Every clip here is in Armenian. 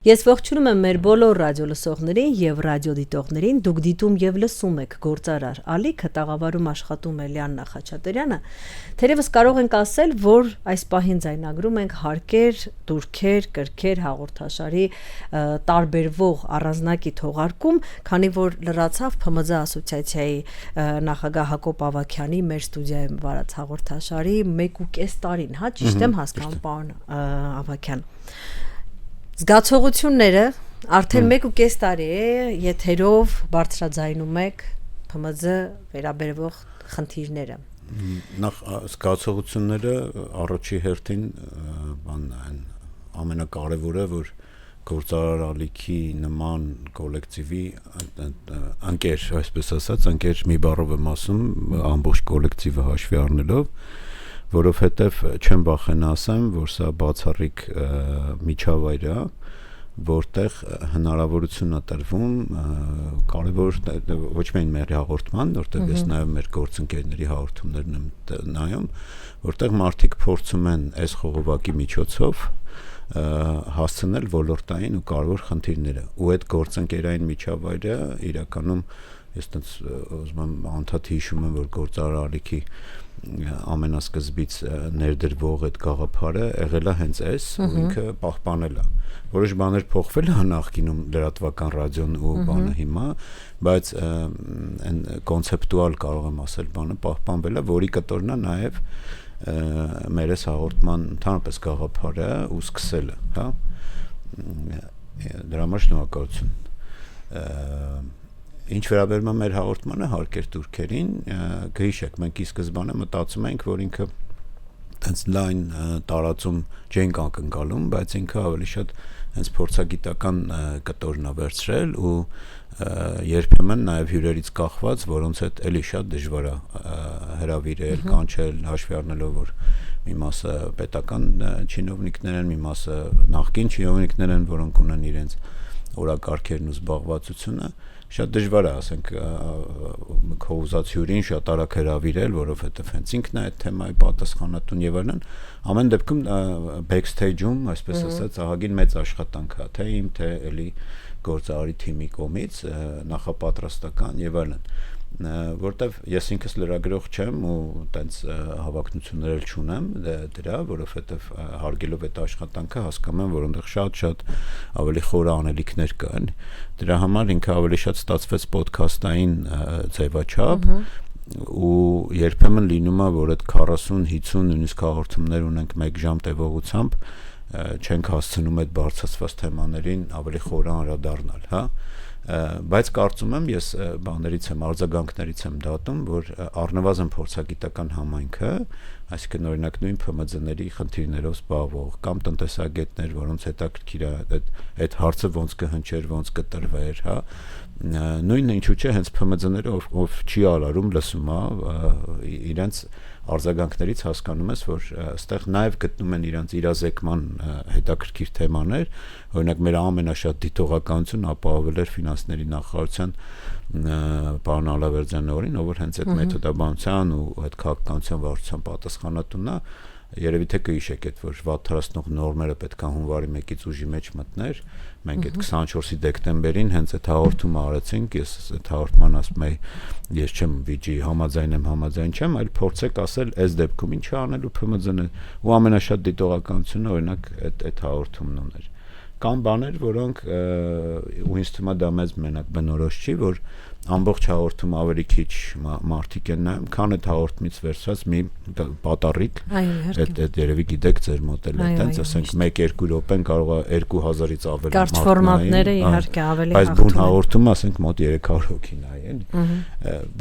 Ես ողջունում եմ մեր բոլոր ռադիո լսողներին եւ ռադիո դիտողներին։ Դուք դիտում եւ լսում եք Գործարար ալիքը, տաղավարում աշխատում է Լիաննա Խաչատրյանը։ Թերևս կարող ենք ասել, որ այս պահին ձայնագրում ենք հարկեր, դուրքեր, կրքեր հաղորդաշարի տարբերվող առանձնակի թողարկում, քանի որ լրացավ ՓՄԶ ասոցիացիայի նախագահ Հակոբ Ավագյանի մեր ստուդիայում վարած հաղորդաշարի 1.5 տարին, հա, ճիշտ եմ հասկանում, պարոն Ավագյան։ Զգացողությունները արդեն 1.5 տարի է եթերով բարձրաձայնում եք ՓՄԶ վերաբերվող խնդիրները։ Նախ զգացողությունները առաջի հերթին ամենակարևորը, որ Գործարար ալիքի նման կոլեկտիվի անկեր, այսպես ասած, անկեր մի բառով եմ ասում, ամբողջ կոլեկտիվը հաշվի առնելով, որովհետև չեմ վախենա ասեմ, որ սա բացառիկ միջավայր է, որտեղ հնարավորություն է տրվում կարևոր ոչ միայն մեր հաղորդման, որտեղ ես նաև մեր գործընկերների հաղորդումներն եմ նայում, որտեղ մարդիկ փորձում են այս խողովակի միջոցով հասցնել ոլորտային ու կարևոր խնդիրները, ու այդ գործընկերային միջավայրը իրականում ես ուզում եմ անդադ հիշում եմ, որ Գործարար ալիքի ամենասկզբից ներդրվող այդ գաղափարը եղել է հենց այս, ու ինքը պահպանել է։ Որոշ բաներ փոխվել է նախկինում լրատվական ռադիոն ու բանը հիմա, բայց այն կոնցեպտուալ կարող եմ ասել բանը պահպանվել է, որի կտորն է նաև մեր այս հաղորդման ընդհանրապես գաղափարը ու սկսելը, հա։ Դրա համար շնորհակալություն։ Ինչ վերաբերում է մեր հաղորդմանը հարկեր դուրքերին, գիշեք, մենք ի սկզբանե մտածում ենք, որ ինքը հենց լայն տարածում չենք ակնկալում, բայց ինքը ավելի շատ հենց փորձագիտական կտորն է վերցրել ու երբեմն նաև հյուրերից կախված, որոնց հետ էլի շատ դժվար է հրավիրել, կանչել, հաշվի առնելով, որ մի մասը պետական չինովնիկներ են, մի մասը նախկին չինովնիկներ են, որոնք ունեն իրենց օրակարգերն ու զբաղվածությունը, շատ դժվար է, ասենք, քո ուզած հյուրին շատ արագ հրավիրել, որովհետև հենց ինքն է այդ թեմայի պատասխանատուն եւ այլն։ Ամեն դեպքում backstage-ում, այսպես ասած, ահագին մեծ աշխատանք է, թե իմ, թե էլի գործարարի թիմի կողմից, նախապատրաստական եւ այլն, որտեվ ես ինքս լրագրող չեմ ու տենց հավակնություններ էլ չունեմ դրա, որովհետև հարգելով այդ աշխատանքը հասկանում եմ, որ այնտեղ շատ ավելի խորը անելիքներ կան։ Դրա համար ինքը ավելի շատ ստացվեց ոդքասթային ձևաչափ ու երբեմն լինում է, որ այդ 40-50 նույնիսկ հաղորդումներ ունենք 1 ժամ տևողությամբ, չենք հասցնում այդ բարձրացված թեմաներին ավելի խորը անդրադառնալ, հա։ Բայց կարծում եմ, ես բաներից եմ, արձագանքներից եմ դատում, որ առնվազն փորձագիտական համայնքը, այսինքն օրինակ նույն ՓՄԶ-ների խնդիրներով զբաղվող կամ տնտեսագետներ, որոնց հետաքրքիր է այդ հարցը ոնց կհնչեր, ոնց կտրվեր, հա, նույնը ինչու՞ չէ, հենց ՓՄԶ-ները ով չի արարում, լսում է, իրենց արձագանքներից հասկանում ես, որ այստեղ նաև գտնում են իրենց իրազեկման հետաքրքիր թեմաներ, օրինակ մեր ամենաշատ դիտողականություն ապահովել էր ֆինանսների նախարարության պարոն Ալավերդյանի օրին, ով որ հենց այդ մեթոդաբանության ու այդ քաղաքականության վարչության պատասխանատունն է, երևի թե կհիշեք այդ, որ վատթարացնող նորմերը պետք է հունվարի 1-ից ուժի մեջ մտներ, մենք այդ 24-ի դեկտեմբերին հենց այդ հաղորդումը արեցինք, ես այդ հաղորդման ասում եի, ես չեմ վիճի համաձայն չեմ, այլ փորձեք ասել այս դեպքում ինչ անելու ՓՄԶ-ն ու ամենաշատ դիտողականությունը օրինակ այդ հաղորդումն ուներ։ Կան բաներ, որոնք ու ինձ թվում է դա մեզ մենակ բնորոշ չի, որ ամբողջ հաղորդում ավելի քիչ մարդիկ են նայում, քան այդ հաղորդումից վերցված մի պատառիկ, այդ երևի գիտեք ձեր մոդելը, այտենց ասենք 1-2 րոպեն կարող է 2000-ից ավելի կարճ ֆորմատները իհարկե ավելի հաղթում են, բայց բուն հաղորդումը ասենք մոտ 300 հոգի նայի, էլի։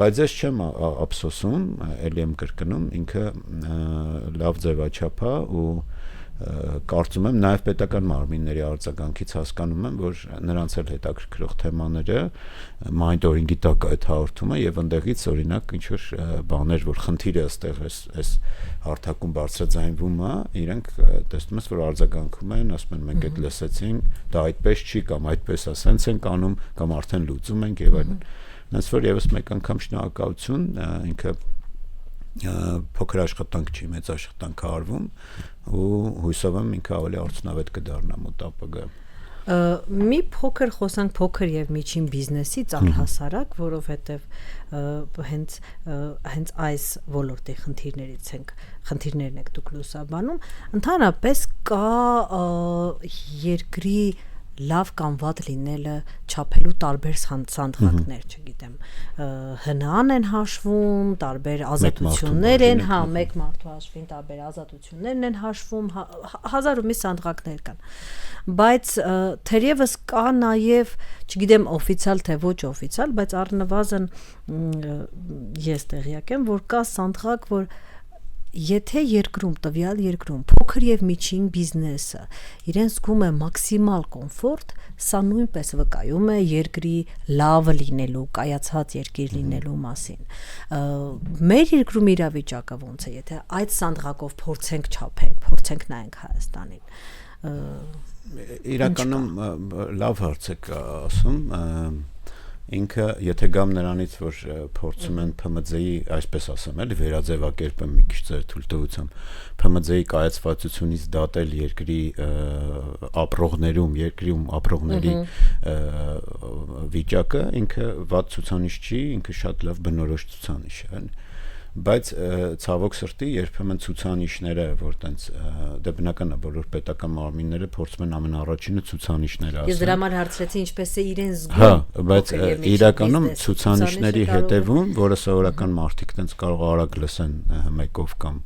Բայց ես չեմ ափսոսում, ելի եմ կրկնում, ինքը լավ ձևաչափ է ու կարծում եմ նաև պետական մարմինների արձագանքից հասկանում եմ, որ նրանց էլ հետաքրքրող թեմաները մոնիտորինգի տակ այդ հաղորդումը եւ ընդեղից օրինակ ինչ որ բաներ, որ խնդիրը ըստեղ այս հարթակում բարձրաձայնվում է, իրենք տեսնում ես, որ արձագանքում են, ասում են մենք այդ լսեցինք, դա այդպես չի կամ այդպես է, սենց ենք անում կամ արդեն լուծում ենք եւ այլն։ Հենց որ եւս մեկ անգամ շնորհակալություն, ինքը փոքր աշխատանք չի, մեծ աշխատանք արվում ու հույսով եմ ինքը ավելի արդյունավետ կդառնա մոտ ապագայում։ Մի փոքր խոսանք փոքր եւ միջին բիզնեսից առհասարակ, որովհետեւ հենց այս ոլորտի խնդիրներն եք դուք լուսաբանում, ընդհանրապես կա երկրի լավ կամ վատ լինելը չափելու տարբեր սանդղակներ, չգիտեմ, հնան են հաշվում, տարբեր ազատություններ են, մեկ մարդու հաշվին տարբեր ազատություններն են հաշվում, հազար ու մի սանդղակներ կան, բայց թերևս կա նաև, չգիտեմ օֆիցիալ թե ոչ օֆիցիալ, բայց առնվազն ես տեղյակ եմ, որ կա սանդղակ, որ եթե տվյալ երկրում փոքր եւ միջին բիզնեսը իրեն զգում է մաքսիմալ կոմֆորտ, սա նույնպես վկայում է երկրի լավը լինելու, կայացած երկիր լինելու մասին։ Մեր երկրում իրավիճակը ոնց է, եթե այդ սանդղակով փորձենք չափենք, փորձենք նայենք Հայաստանին։ Իրականում լավ հարց եք ասում, ինքը եթե գամ նրանից, որ փորձում են ՓՄԶ-ի, այսպես ասեմ, էլի վերաձևակերպեմ մի քիչ ձեր թույլտվությամբ, ՓՄԶ-ի կայացվածությունից դատել երկրի ապրողների վիճակը, ինքը վատ ցուցանիշ չի, ինքը շատ լավ բնորոշ ցուցանիշ է, բայց ցավոք սրտի երբեմն ցուցանիշները, որ տենց դե բնական է բոլոր պետական մարմինները փորձում են ամենաառաջինը ցուցանիշները ասել։ Ես դրա համար հարցրեցի ինչպես է իրեն զգում։ Հա, բայց իրականում ցուցանիշների հետևում, որը սովորական մարդիկ տենց կարող արագ լսեն մեկով կամ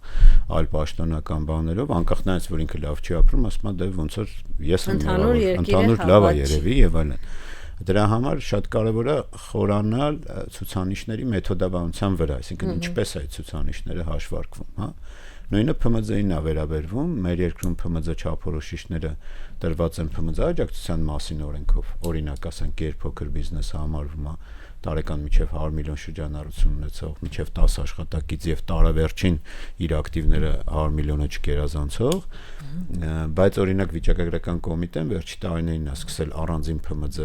այլ պաշտոնական բաներով, անկախ նրանից որ ինքը լավ չի ապրում, ասում է դե ոնց որ ես ընդհանուր լավ է երևի եւ այլն։ Դրա համար շատ կարևոր է խորանալ ցուցանիշների մեթոդաբանության վրա, այսինքն ինչպես է այդ ցուցանիշները հաշվարկվում, հա։ Նույնը ՓՄԶ-ին է վերաբերվում, մեր երկրում ՓՄԶ չափորոշիչները դրված են ՓՄԶ աջակցության մասին օրենքով, օրինակ ասենք գերփոքր բիզնեսը համարվում է տարեկան միջև 100 միլիոն շրջանառություն ունեցող, միջև 10 աշխատակից եւ տարեվերջին իր ակտիվները 100 միլիոնը չգերազանցող, բայց օրինակ վիճակագրական կոմիտեն վերջի տարիներին է սկսել առանձին ՓՄԶ,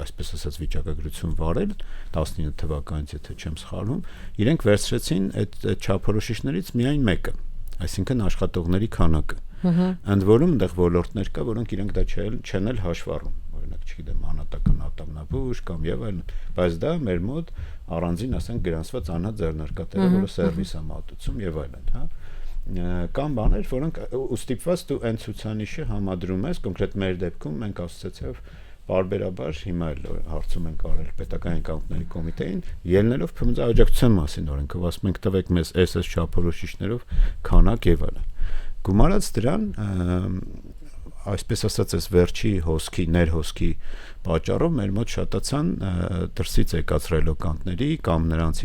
այսպես ասած վիճակագրություն վարել 19 թվականից, եթե չեմ սխալվում, իրենք վերցրեցին այդ չափորոշիչներից միայն մեկը, այսինքն աշխատողների քանակը։ Ընդ որում այնտեղ ոլորտներ կա, որոնք իրենք դա չեն էլ հաշվառում, օրինակ չգիտեմ անհատական ատամնաբույժ կամ եւ այլն, բայց դա մեր մոտ առանձին ասենք գրանցված անհատ ձեռնարկատերը, որը սերվիս է մատուցում եւ այլն, հա։ Կամ բաներ, որոնք ուստիպված դու այն ցուցանիշը համադրում ես, կոնկրետ մեր դեպքում մենք ասոցիացիայով բարբերաբար հիմա էլ հարցում ենք արել պետական եկամուտների կոմիտեին, ելնելով ՓՄԶ աջակցության մասին օրենքով, ասում ենք տվեք մեզ SS չափորոշիչներով քանակ եւ այլն։ Գումարած դրան, այսպես ասած, այս վերջի հոսքի, ներհոսքի պատճառով մեր մոտ շատացան դրսից եկածրելոկանտների կամ նրանց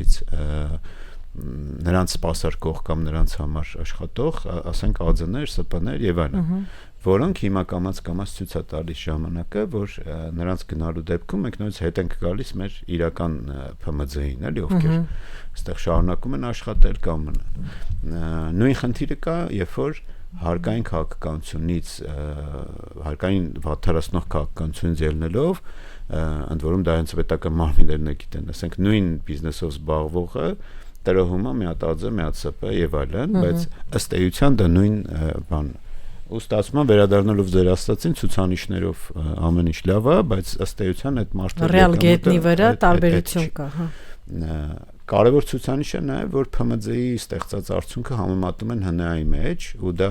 սպասարկող կամ նրանց համար աշխատող, ասենք ԱՁ-ներ, ՍՊ-ներ եւ այլն, որոնք հիմա կամաց ցույց է տալիս ժամանակը, որ նրանց գնալու դեպքում մենք նույնիսկ հետ ենք գալիս մեր իրական ՓՄԶ-ին, էլի, ովքեր այստեղ շարունակում են աշխատել կամ նույն խնդիրը կա, երբ որ հարկային քաղաքականությունից, հարկային վատթարացնող քաղաքականությունից ելնելով, ընդ որում դա հենց պետական մարմիններն է գիտեն, ասենք նույն բիզնեսով զբաղվողը տրոհում է մի հատ ԱԶ, մի հատ ՍՊ եւ այլն, բայց ըստ էության դա նույն բան ու ստացվում է վերադառնալով ձեր աստածին ցուցանիշներով ամեն ինչ լավ է, բայց ըստ էության այդ մարդը ռեալ գետնի վրա տարբերություն կա, հա։ Կարևոր ցուցանիշը նաեւ որ ՓՄԶ-ի ստեղծած արդյունքը համեմատում են ՀՆԱ-ի մեջ ու դա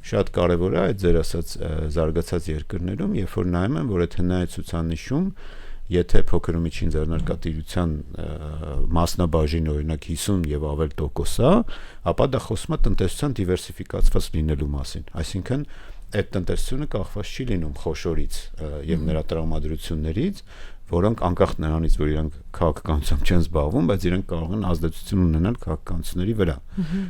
շատ կարևոր է այդ ձեր ասած զարգացած երկրներում, երբ որ նայում են, որ այդ ՀՆԱ-ի ցուցանիշում եթե փոքր ու միջին ձեռնարկատիրության մասնաբաժին օրինակ 50 եւ ավել տոկոս է, ապա դա խոսում է տնտեսության դիվերսիֆիկացված լինելու մասին։ Այսինքն այդ տնտեսությունը կախված չի լինում խոշորից եւ նրա տրամադրություններից, որոնք անկախ նրանից, որ իրանք քաղաքականությամբ չեն զբաղվում, բայց իրենք կարող են ազդեցություն ունենալ քաղաքականությունների վրա։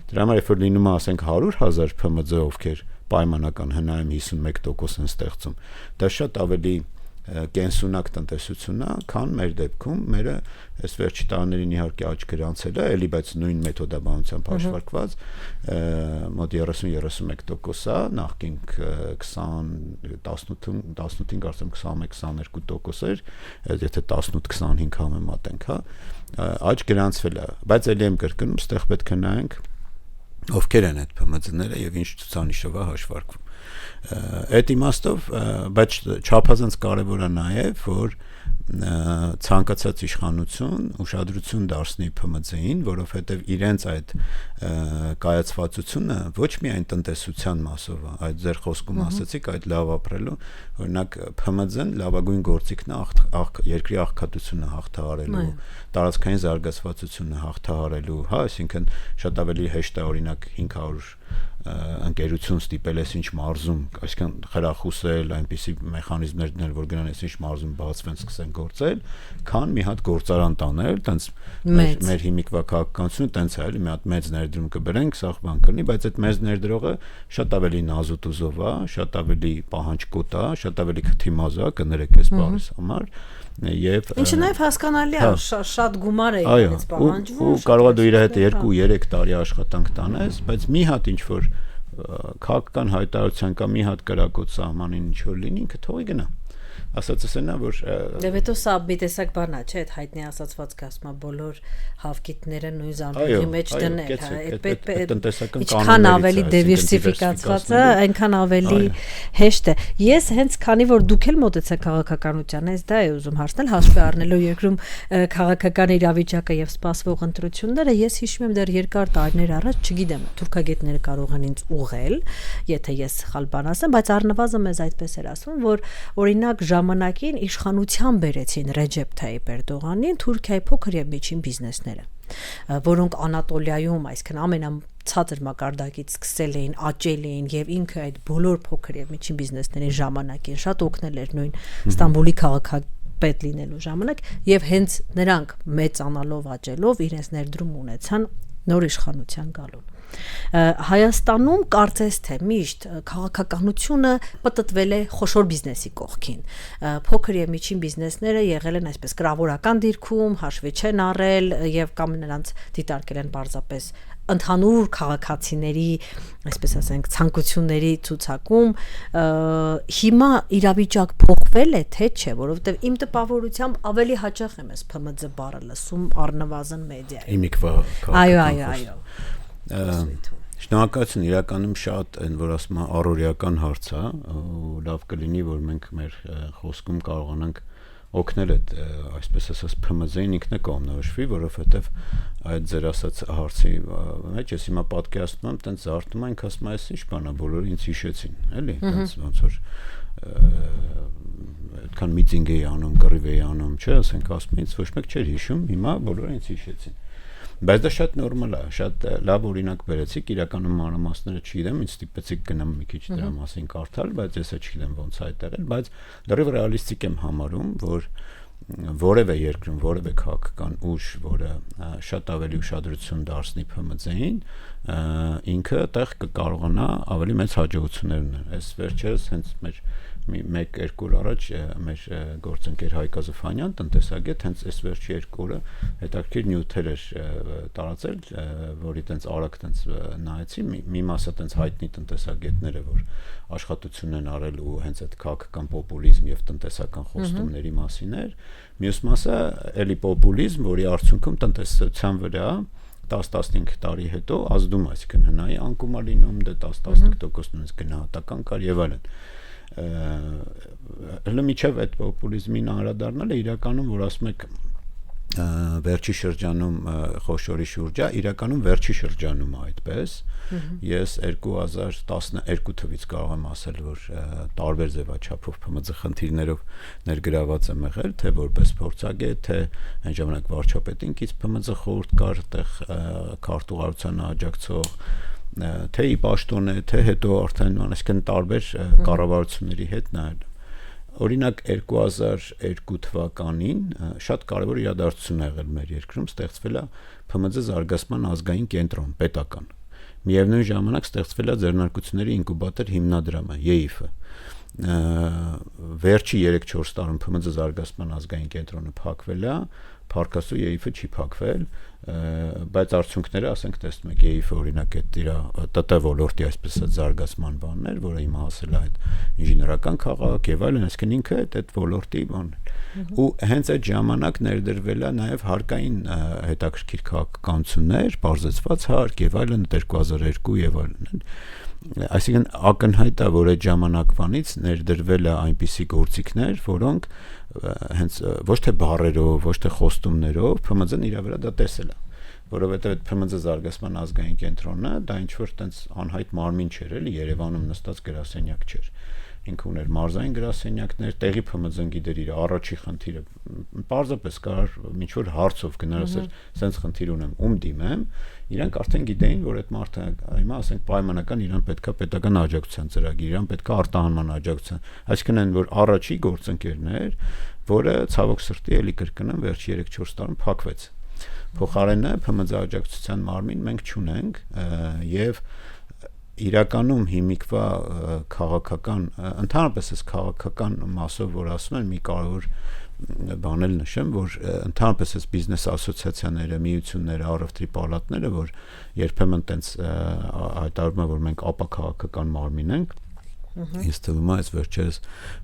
Դրա համար երբ որ լինում է, ասենք 100,000 ՓՄԶ, ովքեր պայմանական ՀՆԱ-ում 51% են ստեղծում, դա շատ ավելի կենսունակ տնտեսություն է, քան մեր դեպքում, մերը այս վերջի տարիներին իհարկե աճ գրանցել է, էլի բայց նույն մեթոդաբանությամբ հաշվարկված մոտ 30-31% է, նախկին 18-ին կարծեմ 21-22% էր, եթե 18-25 համեմատենք, հա, աճ գրանցվել է, բայց էլի եմ կրկնում, ստեղ պետք է նայենք ովքեր են այդ ՓՄԶ-ները եւ ինչ ցուցանիշով է հաշվարկվում։ Այդ իմաստով, բայց չափազանց կարևոր է նաև, որ ցանկացած իշխանություն ուշադրություն դարձնի ՓՄԶ-ին, որովհետև իրենց այդ կայացվածությունը ոչ միայն տնտեսության մասով է, այդ ձեր խոսքում ասացիք, այդ լավ ապրելու, օրինակ ՓՄԶ-ն լավագույն գործիքն է երկրի աղքատությունը հաղթահարելու, տարածքային զարգացվածությունը հաղթահարելու, հա, այսինքն շատ ավելի հեշտ է օրինակ 500 ընկերություն ստիպել ես ինչ մարզում, այսինքն խրախուսել, այնպիսի մեխանիզմներ դնել, որ գնան ես ինչ մարզում բացվեն, սկսեն գործել, քան մի հատ գործարան տանել, տենց մեր հիմիկվա քաղաքականությունը տենց է, էլի մի հատ մեծ ներդրում կբերենք, սաղ բան կլինի, բայց այդ մեծ ներդրողը շատ ավելի նազուտուզով է, շատ ավելի պահանջկոտ է, շատ ավելի քթիմազ է, կներեք այս բառից համար եւ ինչը նաեւ հասկանալի է, շատ գումար է իրենց պահանջվում, ու կարող է դու իր հետ 2-3 տարի աշխատանք տանես, բայց մի հատ ինչ որ քաղաքական հայտարարության կամ մի հատ կրակոտ սահմանին ինչ որ լինի, ինքը թողի գնա։ Ասածս այնա, որ դե հետո սա մի տեսակ բան է, չէ՞, այդ հայտնի ասացվածքը ասում է բոլոր հավկիթները նույն զամբյուղի մեջ դնել, ինչքան ավելի դիվերսիֆիկացված է, այնքան ավելի հեշտ է։ Ես հենց քանի որ դուք էլ մոտեցեք քաղաքականության, ես դա եմ ուզում հարցնել, հաշվի առնելով երկրում քաղաքական իրավիճակը եւ սպասվող ընտրությունները, ես հիշում եմ դեռ երկար տարիներ առաջ, չգիտեմ, թուրքագետները կարող են ինձ ուղղել, եթե ես սխալ բան ասեմ, բայց առնվազն մեզ այդպես էր ասում, որ օրինակ ժամանակին իշխանության բերեցին Ռեջեփ Թայիփ Էրդողանին Թուրքիայի փոքր եւ միջին բիզնեսները, որոնք Անատոլիայում, այսինքն ամենացածր մակարդակից սկսել էին, աճել էին եւ ինքը այդ բոլոր փոքր եւ միջին բիզնեսների ժամանակին շատ օգնել էր նույն Ստամբուլի քաղաքապետ լինելու ժամանակ եւ հենց նրանք մեծանալով աճելով իրենց ներդրում ունեցան նոր իշխանության գալուն։ Հայաստանում կարծես թե միշտ քաղաքականությունը պատտվել է խոշոր բիզնեսի կողքին։ Փոքր եւ միջին բիզնեսները եղել են այսպես կրավորական դիրքում, հաշվի չեն առել եւ կամ նրանց դիտարկել են պարզապես ընդհանուր քաղաքացիների, այսպես ասենք, ցանկությունների ցուցակում, հիմա իրավիճակ փոխվել է, թե չէ, որովհետեւ իմ տպավորությամբ ավելի հաճախ եմ ես ՓՄԶ բառը լսում առնվազն մեդիայում։ Հիմիկվա Այո։ Շնորհակալություն, իրականում շատ այն որ ասում եմ առօրեական հարց է, ու լավ կլինի որ մենք մեր խոսքում կարողանանք օգնել այդ այսպես ասած ՓՄԶ-ին ինքնը կողմնորոշվի, որովհետև այդ ձեր ասած հարցի մեջ ես հիմա պատկերացնում եմ, տենց զարթնում ենք, ասում եմ, այս ինչ բան է, բոլորը ինձ հիշեցին, էլի, տենց ոնց որ այդքան միտինգ էի անում, կռիվ էի անում, չէ, ասենք ասում ինձ ոչ մեկ չէր հիշում, հիմա բոլորը ինձ հիշեցին։ Բայց դա շատ նորմալ է, շատ լավ օրինակ բերեցիք, իրականում մանրամասները չգիտեմ, ինձ ստիպեցիք գնամ մի քիչ դրա մասին կարդալ, բայց ես չգիտեմ ոնց հայտարարել, բայց լրիվ ռեալիստիկ եմ համարում, որ որևէ երկրում, որևէ քաղաքական ուժ, որը շատ ավելի ուշադրություն դարձնի ՓՄԶ-ին, ինքը այդտեղ կկարողանա ավելի մեծ հաջողություններ ունենալ։ Այս վերջերս հենց մեր 1-2 օր առաջ մեր գործընկեր Հայկ Ազոֆանյան տնտեսագետ հենց այս վերջի 2 օրը հետաքրքիր նյութեր էր տարածել, որի տենց արագ տենց նայեցի, մի մասը տենց հայտնի տնտեսագետները, որ աշխատություն են արել ու հենց այդ քաղաքական պոպուլիզմ եւ տնտեսական խոստումների մասին էր, մյուս մասը էլի պոպուլիզմ, որի արդյունքում տնտեսության վրա 10-15 տարի հետո ազդում, այսինքն հնայի անկում է լինում, դե 10-15% նույնիսկ գնահատական կար եւ այլն։ Հələ միջև այդ պոպուլիզմին անդրադառնալը իրականում որ ասում եք վերջի շրջանում խոշորի շուրջա, իրականում վերջի շրջանում է այդպես։ Ես 2012 թվից կարող եմ ասել, որ տարբեր ձևաչափով ՓՄԶ խնդիրներով ներգրաված եմ եղել, թե որպես փորձագետ, թե այն ժամանակ վարչապետին կից ՓՄԶ խորհուրդ կար, այդտեղ քարտուղարությանը աջակցող թե ի պաշտոն է, թե հետո արդեն այսինքն տարբեր կառավարությունների հետ նայել։ Օրինակ 2002 թվականին շատ կարևոր իրադարձություն եղել մեր երկրում, ստեղծվել է ՓՄԶ զարգացման ազգային կենտրոն, պետական։ Միևնույն ժամանակ ստեղծվել է ձեռնարկությունների ինկուբատոր հիմնադրամը, ԵԻՖ-ը։ Վերջի 3-4 տարում ՓՄԶ զարգացման ազգային կենտրոնը փակվել է, Փարքասու ԵԻՖ-ը չի փակվել, բայց արդյունքները, ասենք, տեսնում եք, ԵԻՖ-ը օրինակ այդ իր ՏՏ ոլորտի այսպես զարգացման բանն էր, որը հիմա հասել է այդ ինժեներական քաղաք եւ այլն, այսինքն ինքը այդ ոլորտի բանն էր։ Ու հենց այդ ժամանակ ներդրվել է նաեւ հարկային հետաքրքիր քաղաքականություններ, բարձրացված հարկ եւ այլն 2002 եւ այլն։ այսինքն ակնհայտ է, որ այդ ժամանակվանից ներդրվել է այնպիսի գործիքներ, որոնք հենց ոչ թե բառերով, ոչ թե խոստումներով ՓՄԶ-ն իր վրա դա տեսել է, որովհետև այդ ՓՄԶ զարգացման ազգային կենտրոնը դա ինչ որ տենց անհայտ մարմին չէր, էլի Երևանում նստած գրասենյակ չէր։ Ինքը ուներ մարզային գրասենյակներ, տեղի ՓՄԶ-ն գիտեր իր առաջի խնդիրը, պարզապես կար ինչ որ հարցով գնալ ասել, սենց խնդիր ունեմ, ում դիմեմ, իրանք արդեն գիտեին, որ այդ մարդը հիմա ասենք պայմանական իրան պետքա պետական աջակցության ծրագիր, իրան պետքա արտահանման աջակցության, այսինքն այն որ առաջի գործընկերներ, որը ցավոք սրտի էլի կրկնեմ, վերջի 3-4 տարում փակվեց։ Փոխարենը ՓՄԶ աջակցության մարմին մենք չունենք եւ իրականում հիմիկվա քաղաքական ընդհանրապես այս քաղաքական մասով որ ասում են մի կարևոր բան էլ նշեմ, որ ընդհանրապես այս բիզնես ասոցիացիաները, միությունները, առևտրի պալատները, որ երբեմն տենց հայտարարում են, որ մենք ապաքաղաքական մարմին ենք, ինձ թվում է այս վերջերս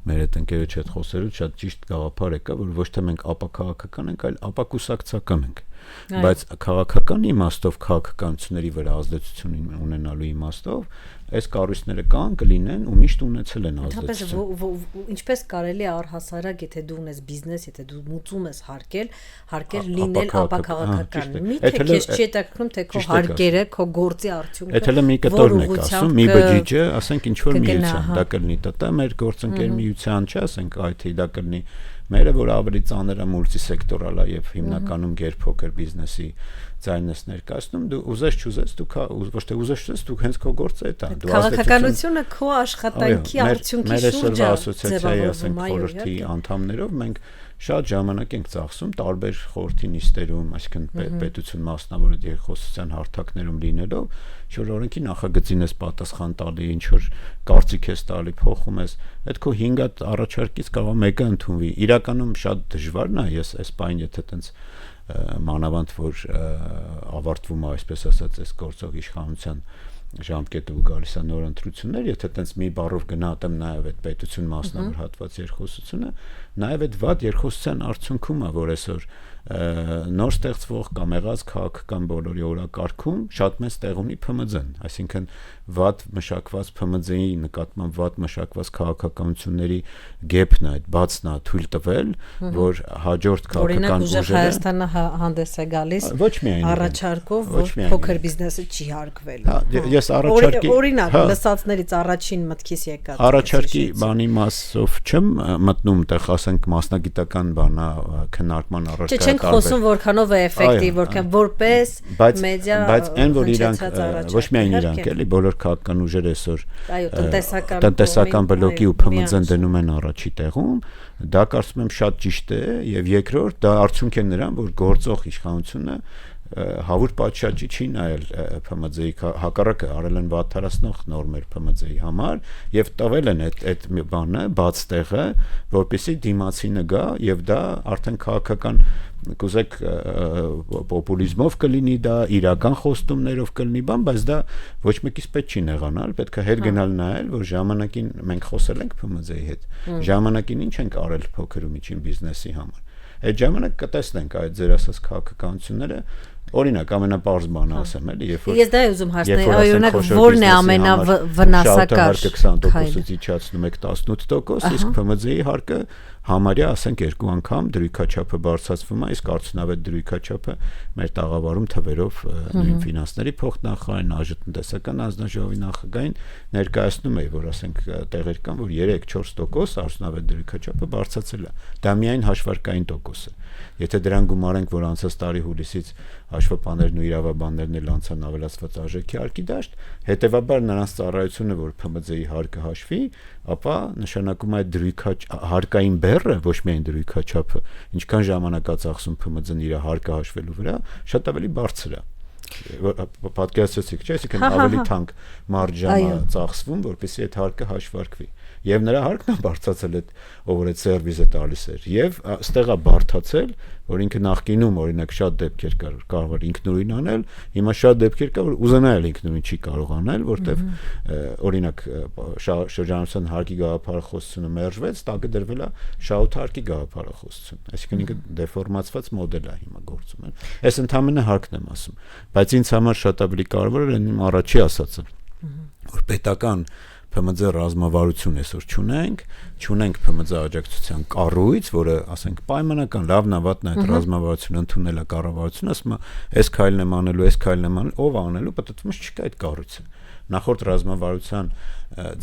մեր այդ ընկերոջ հետ խոսելուց շատ ճիշտ գաղափար եկա, որ ոչ թե մենք ապաքաղաքական ենք, այլ ապակուսակցական ենք, բայց քաղաքական իմաստով քաղաքականությունների վրա ազդեցություն ունենալու իմաստով այս կառույցները կան, կլինեն ու միշտ ունեցել են ազդեցություն։ Ինչպես կարելի է առհասարակ, եթե դու ունես բիզնես, եթե դու մուծում ես հարկել լինել ապաքաղաքական։ Միթե քեզ չի հետաքրքրում, թե քո հարկերը, քո գործի արդյունքը։ Եթե մի կտորն եք ասում, մի բջիջը, ասենք ինչ որ միության, դա կլինի ՏՏ մեր գործընկեր միության, չէ, ասենք IT, դա կլինի մերը, որ ավելի ծանր է մուլտիսեկտորալ է եւ հիմնականում գերփոքր բիզնեսի ձայնս ներկայացնում, դու ուզես չուզես, դու ոչ թե ուզես չուզես, դու հենց քո գործը է դա։ Քաղաքականությունը քո աշխատանքի արդյունքի շուրջ է ասոցիացիայի, ասենք, խորհրդի անդամներով մենք շատ ժամանակ ենք ծախսում տարբեր խորհրդի նիստերում, այսինքն պետություն մասնավորը երկխոսության հարթակներում լինելով, ինչ-որ օրենքի նախագծին ես պատասխան տալի, ինչ-որ կարծիք ես տալի, փոխում ես, այդ քո 5 հատ առաջարկից կարող է մեկը ընդունվի։ Իրականում շատ դժվարն է, ես այս բան եթե տենց մանավանդ որ ավարտվում է, այսպես ասած, այս գործող իշխանության ժամկետը ու գալիս է նոր ընտրություններ, եթե տենց մի բառով գնահատեմ նաև այդ պետություն մասնավոր հատված երկխոսությունը, նաև այդ վատ երկխոսության արդյունքում է, որ այսօր նոր ստեղծվող կամ եղած քաղաքական բոլորի օրակարգում շատ մեծ տեղ ունի ՓՄԶ-ն, այսինքն վատ մշակված ՓՄԶ-ի նկատմամբ վատ մշակված քաղաքականությունների գեփն է, այդ բացն է թույլ տվել, որ հաջորդ քաղաքական ուժերը Հայաստանը հանդես է գալիս առաջարկով, որ փոքր բիզնեսը չի հարգվելու։ Ես առաջարկի օրինակ լսածներից առաջին մտքիս եկած առաջարկի բանի մասով չեմ մտնում, տեղ ասենք մասնագիտական բանա քննարկման առաջարկ Չենք խոսում որքանով է էֆեկտիվ, որքան որպես մեդիա, բայց այն որ իրանք ոչ միայն իրանք էլի, բոլոր քաղաքական ուժերը այսօր տնտեսական բլոկի ու ՓՄԶ-ն դնում են առաջի տեղում, դա կարծում եմ շատ ճիշտ է եւ երկրորդ դա արդյունք է նրան, որ գործող իշխանությունը հավուր պատշաճի չի նայել ՓՄԶ-ի հակառակը արել են վատթարացնող նորմեր ՓՄԶ-ի համար եւ տվել են այդ բանը բաց տեղը, որպեսզի դիմացինը գա եւ դա արդեն քաղաքական կուզեք պոպուլիզմով կլինի դա, իրական խոստումներով կլինի բան, բայց դա ոչ մեկից պետք չի նեղանալ, պետք է հետ գնալ նայել, որ ժամանակին մենք խոսել ենք ՓՄԶ-ի հետ, ժամանակին ինչ ենք արել փոքր ու միջին բիզնեսի համար։ Այդ ժամանակ կտեսնենք այդ ձեր ասած քաղաքականությունները, օրինակ ամենապարզ բանը ասեմ էլի, երբ որ Ես դա ուզում հասնել, օրինակ որն է ամենավնասակար 20%-ից իջացնում եք 18%, իսկ ՓՄԶ-ի հարկը համարյա ասենք 2 անգամ դրույքաչափը բարձրացվում է, իսկ արդյունավետ դրույքաչափը մեր տաղավարում թվերով նույն ֆինանսների փոխնախարարին, ԱԺՏ անձնաժողովի նախագահին ներկայացնում է, որ ասենք տեղեր կան, որ 3-4% արդյունավետ դրույքաչափը բարձրացել է։ Դա միայն հաշվարկային տոկոս է։ Եթե դրան գումարենք, որ անցած տարի հուլիսից հաշվապահներն ու իրավաբաններն էլ անցան ավելացված արժեքի հարկի դաշտ, հետևաբար նրանց ծառայությունը, որ ՓՄԶ-ի հարկը հաշվի, ապա նշանակում է հարկային բեռը, ոչ միայն դրույքաչափը, ինչքան ժամանակ է ծախսում ՓՄԶ-ն իր հարկը հաշվելու վրա, շատ ավելի բարձր է։ Պատկերացրեցիք, չէ՞, այսինքն ավելի թանկ մարժան է ծախսվում, որպեսզի այդ հարկը հաշվարկվի։ Եվ նրա հարկն է բարձրացել այդ ով որ այդ սերվիսը տալիս էր եւ այստեղ է բարթացել, որ ինքը նախկինում օրինակ շատ դեպքեր կար կարող էր ինքնուրույն անել, հիմա շատ դեպքեր կա որ ուզենալ ինքնուրույն չի կարող անել, որտեվ օրինակ շրջանառության հարկի գաղափարախոսությունը մերժվեց, տակը դրվել է շահութարկի գաղափարախոսություն, այսինքն ինքը դեֆորմացված մոդել է հիմա գործում են։ Այս ընդհանրապես հարկն եմ ասում, բայց ինձ համար շատ ավելի կարևոր է իմ առաջի ասածը, որ պետական ՓՄԶ ռազմավարություն այսօր չունենք ՓՄԶ աջակցության կառույց, որը, ասենք, պայմանական լավն ավատն այդ ռազմավարությունը ընդունել է կառավարությունը, ասում է, այս քայլն եմ անելու, այս քայլն եմ անելու, ով անելու, պատտվում է չկա այդ կառույցը։ Նախորդ ռազմավարության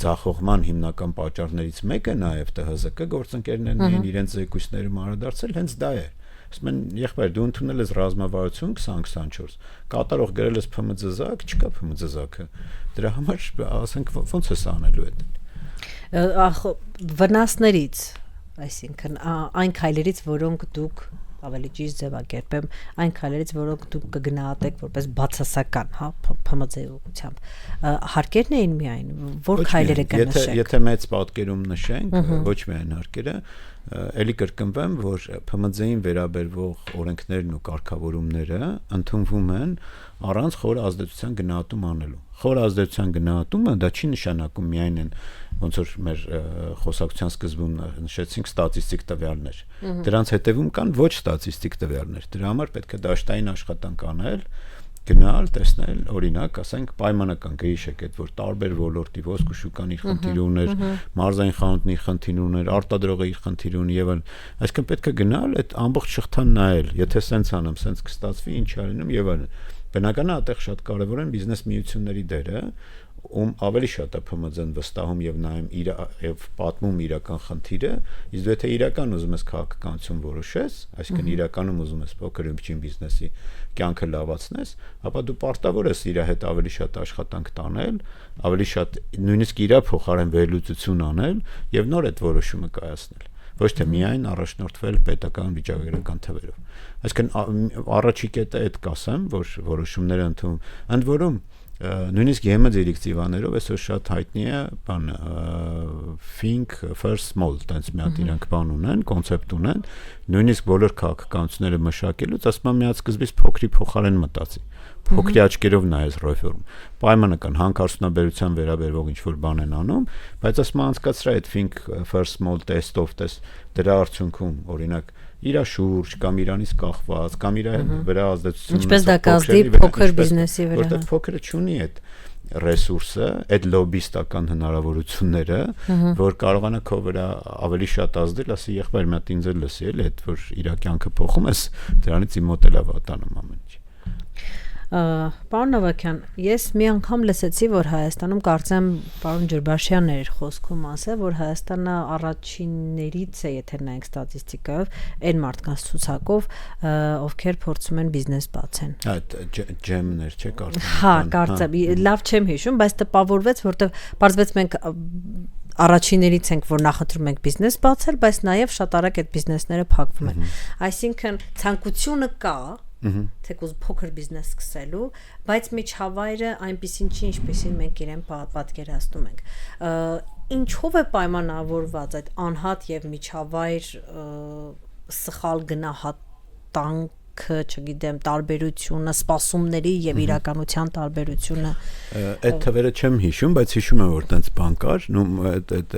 ձախողման հիմնական պատճառներից մեկը նաև ՏՀԶԿ գործընկերներն էին իրենց զեկույցներում անդրադարձել, հենց դա է։ Ասում են, եղբայր, դու ընդունել ես ռազմավարություն 2024, կատարող գրել ես ՓՄԶ զակ, չկա ՓՄԶ զակը։ Դրա համար, ասենք, ո՞նց է անելու այդ։ Վնասներից, այսինքն այն քայլերից, որոնք դուք ավելի ճիշտ ձևակերպեմ, այն քայլերից, որոնք դուք կգնահատեք որպես բացասական, հա, ՓՄԶ-ի ուղղությամբ, հարկերն էին միայն, որ քայլերը կնշեք։ Եթե մեծ պատկերում նշենք, ոչ միայն հարկերը, էլի կրկնվեմ, որ ՓՄԶ-ին վերաբերվող օրենքներն ու կարգավորումները ընդունվում են առանց խոր ազդեցության գնահատում անելու։ Խոր ազդեցության գնահատումը դա չի նշանակում միայն են ոնց որ մեր խոսակցության սկզբում նշեցինք ստատիստիկ տվյալներ։ Դրանց հետևում կան ոչ ստատիստիկ տվյալներ։ Դրա համար պետք է դաշտային աշխատանք անել, գնալ, տեսնել, օրինակ, ասենք, պայմանական գիշեք այդ որ տարբեր ոլորտի ոսկու շուկան իր խնդիր ուներ, մարզային խանութն իր խնդիր ուներ, արտադրողը իր խնդիր ունի եւ այլն։ Այսինքն պետք է գնալ այդ ամբողջ շղթան նայել, եթե սենց անեմ, սենց կստացվի, ինչ արինում եւ այլն։ Բնականաբար այդտեղ շատ կարևոր են բիզնես միությունների դերը, ում ավելի շատ է ՓՄԶ-ն վստահում եւ նայում իր եւ պատմում իրական խնդիրը, իսկ եթե իրական ուզում ես քաղաքականություն որոշես, այսինքն իրականում ուզում ես փոքր ու միջին բիզնեսի կյանքը լավացնես, ապա դու պարտավոր ես իր հետ ավելի շատ աշխատանք տանել, ավելի շատ նույնիսկ իր փոխարեն վերլուծություն անել եւ նոր այդ որոշումը կայացնել։ Ոչ թե միայն առաջնորդվել պետական վիճակագրական թվերով։ Այսինքն առաջի կետը այդ կասեմ, որ որոշումները ընդունում, ընդ որում նույնիսկ ԵՄ դիրեկտիվաներով այսօր շատ հայտնի է բան think first small, տենց մի հատ իրանք բան ունեն, կոնցեպտ ունեն, նույնիսկ բոլոր քաղաքականությունները մշակելուց ասում եմ միած սկզբից փոքրի փոխարեն մտածի։ Փոքրի աչքերով նայես ռեֆորմ։ Պայմանական հանքարդյունաբերության վերաբերող ինչ որ բան են անում, բայց ասում անցկացրա այդ think first small test-ով դրա արդյունքում օրինակ իր շուրջ կամ իրանից կախված կամ իր վրա ազդեցություն ինչպես դա կազդի փոքր բիզնեսի վրա, որտեղ փոքրը չունի այդ ռեսուրսը, այդ լոբիստական հնարավորությունները, որ կարողանա քո վրա ավելի շատ ազդել, ասի եղբայր մի հատ ինձ էլ լսի էլի, այդ որ իր կյանքը փոխում ես, դրանից իմ մոտ էլ է վատանում ամեն ինչ։ Պարոն Նավակյան, ես մի անգամ լսեցի, որ Հայաստանում կարծեմ պարոն Ջրբաշյանն էր խոսքում ասել, որ Հայաստանը առաջիններից է, եթե նայենք ստատիստիկայով, այն մարդկանց ցուցակով, ովքեր փորձում են բիզնես բացեն։ Այդ ջեմներ չէ կարծեմ։ Հա, կարծեմ, լավ չեմ հիշում, բայց տպավորվեց, որտեղ պարզվեց մենք առաջիններից ենք, որ նախընտրում ենք բիզնես բացել, բայց նաև շատ արագ այդ բիզնեսները փակվում են։ Այսինքն ցանկությունը կա, թեկուզ փոքր բիզնես սկսելու, բայց միջավայրը այնպեսին չի, ինչպեսին մենք իրեն պատկերացնում ենք։ Ինչով է պայմանավորված այդ անհատ եւ միջավայր սխալ գնահատանքը, չգիտեմ, տարբերությունը, սպասումների եւ իրականության տարբերությունը։ Այդ թվերը չեմ հիշում, բայց հիշում եմ, որ տենց բան կար, այդ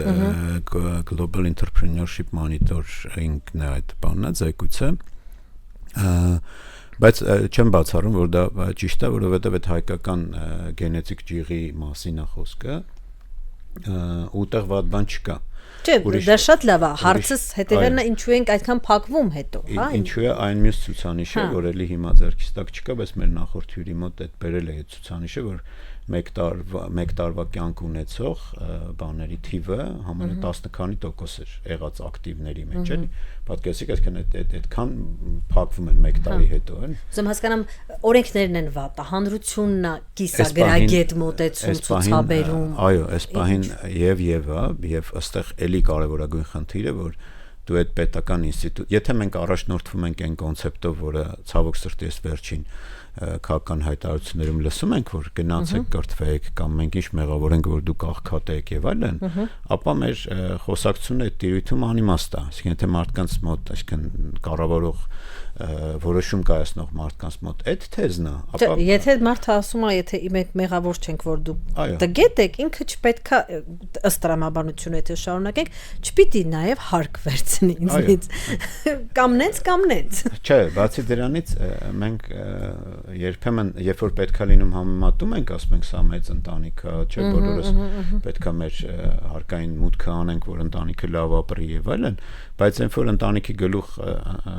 Global Entrepreneurship Monitoring-ն է այդ բանն, զեկույցը։ Բայց չեմ բացառում, որ դա ճիշտ է, որովհետև այդ հայկական գենետիկ ջիղի մասին է խոսքը, ուտեղ վատ բան չկա։ Չէ, դա շատ լավ է, հարցս հետևելն է ինչու ենք այդքան փակվում հետո, հա։ Ինչու է այն մյուս ցուցանիշը, որ էլի հիմա ձեռքից տակ չկա, բայց մեր նախորդ հյուրի մոտ այդ բերել է այդ ցուցանիշը, որ մեկ տարվա կյանք ունեցող բաների թիվը համարյա 10 քանի տոկոս էր եղած ակտիվների մեջ, էլի։ Պատկերացրեք, այսինքն այդքան փակվում են մեկ տարի հետո, էլի։ Ուզում հասկանամ, օրենքներն են վատը, հանրությունն է կիսագրագետ մոտեցում, ցուցաբերում։ Այո, այս պահին եւ ըստեղ էլի կարևորագույն խնդիրը, որ դու այդ պետական ինստիտուտ, եթե մենք առաջնորդվում ենք այն կոնցեպտով, որը ցավոք սրտի էս վերջին քաղաքական հայտարարություններում լսում ենք, որ գնացեք կրթվեք կամ մենք ինչ մեղավոր ենք, որ դուք աղքատ եք եւ այլն, ապա մեր խոսակցությունը այդ տիրույթում անիմաստ է, այսինքն եթե մարդկանց մոտ, այսինքն կառավարող որոշում կայացնող մարդկանց մոտ այդ թեզն է, ապա եթե մարդը ասում է, եթե մենք մեղավոր չենք, որ դուք տգետ եք, ինքը չպետքա ըստ տրամաբանությունը եթե շարունակենք, չպիտի նաև հարկ վերցնի ինձնից։ Կամնեց։ Չէ, բացի դրանից մենք երբեմն երբ որ պետքա լինում համեմատում ենք, ասում ենք սա մեծ ընտանիք է, չէ, բոլորս պետքա մեր հարկային մուտքը անենք, որ ընտանիքը լավ ապրի եւ այլն, բայց այն որ ընտանիքի գլուխ